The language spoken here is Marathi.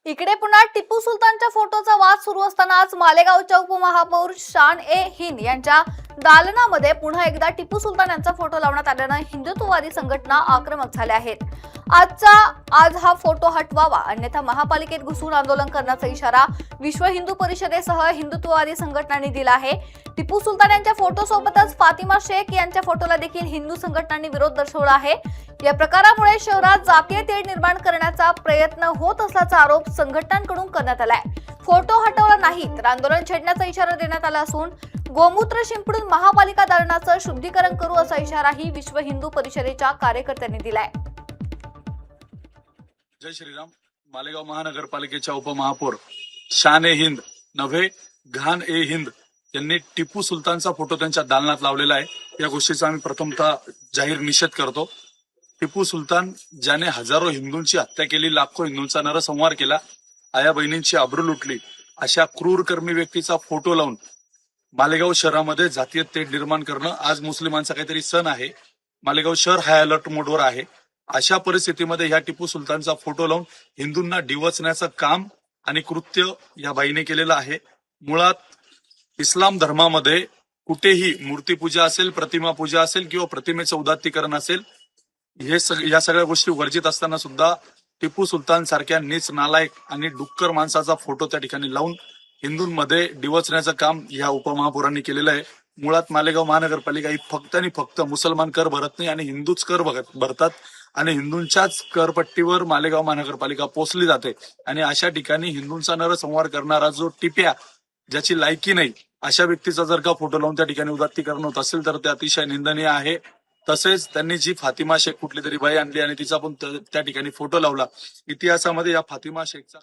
इकडे पुन्हा टिपू सुलतानच्या फोटोचा वाद सुरू असतानाच मालेगावच्या उपमहापौर शान ए हिंद यांच्या दालनामध्ये पुन्हा एकदा टिपू सुलतान यांचा फोटो लावण्यात आल्यानं हिंदुत्ववादी संघटना आक्रमक झाल्या आहेत। आज हा फोटो हटवावा अन्यथा महापालिकेत घुसून आंदोलन करण्याचा इशारा विश्व हिंदू परिषदेसह हिंदुत्ववादी संघटनांनी दिला आहे। टिपू सुलतान यांच्या फोटोसोबतच फातिमा शेख यांच्या फोटोला देखील हिंदू संघटनांनी विरोध दर्शवला आहे। या प्रकारामुळे शहरात जातीय तेढ निर्माण करण्याचा प्रयत्न होत असल्याचा आरोप संघटनांकडून करण्यात आलाय। फोटो हटवला नाही तर आंदोलन छेडण्याचा इशारा देण्यात आला असून गोमूत्र शिंपडून महापालिका दालनाचं शुद्धीकरण करू असा इशाराही विश्व हिंदू परिषदेच्या कार्यकर्त्यांनी दिलाय। जय श्रीराम। मालेगाव महानगरपालिकेच्या उपमहापौर शान ए हिंद नव्हे घान ए हिंद यांनी टिपू सुलतानचा फोटो त्यांच्या दालनात लावलेला आहे। या गोष्टीचा आम्ही प्रथमतः जाहीर निषेध करतो। टिपू सुलतान ज्याने हजारो हिंदूंची हत्या केली, लाखो हिंदूंचा नरसंहार केला, आया बहिणींची आबरू लुटली, अशा क्रूरकर्मी व्यक्तीचा फोटो लावून मालेगाव शहरामध्ये जातीय तेढ निर्माण करणं, आज मुस्लिमांचा काहीतरी सण आहे, मालेगाव शहर हाय अलर्ट मोडवर आहे। अशा परिस्थितीमध्ये ह्या टिपू सुलतानचा फोटो लावून हिंदूंना डिवचण्याचं काम आणि कृत्य या बाईने केलेलं आहे। मुळात इस्लाम धर्मामध्ये कुठेही मूर्तीपूजा असेल, प्रतिमा पूजा असेल किंवा प्रतिमेचं उदात्तीकरण असेल, या सगळ्या गोष्टी वर्जित असताना सुद्धा टिपू सुलतान सारख्या नीच, नालायक आणि डुक्कर माणसाचा फोटो त्या ठिकाणी लावून हिंदूंमध्ये डिवचण्याचं काम या उपमहापौरांनी केलेलं आहे। मुळात मालेगाव महानगरपालिका ही फक्त आणि फक्त मुसलमान कर भरत नाही आणि हिंदूच कर भरतात आणि हिंदूंच्याच करपट्टीवर मालेगाव महानगरपालिका पोचली जाते। आणि अशा ठिकाणी हिंदूंचा नरसंहार करणारा जो टिप्या, ज्याची लायकी नाही, अशा व्यक्तीचा जर का फोटो लावून त्या ठिकाणी उदात्तीकरण होत असेल तर ते अतिशय निंदनीय आहे। तसेच त्यांनी जी फातिमा शेख कुठली तरी बाई आणली आणि तिचा पण त्या ठिकाणी फोटो लावला, इतिहासामध्ये या फातिमा शेखचा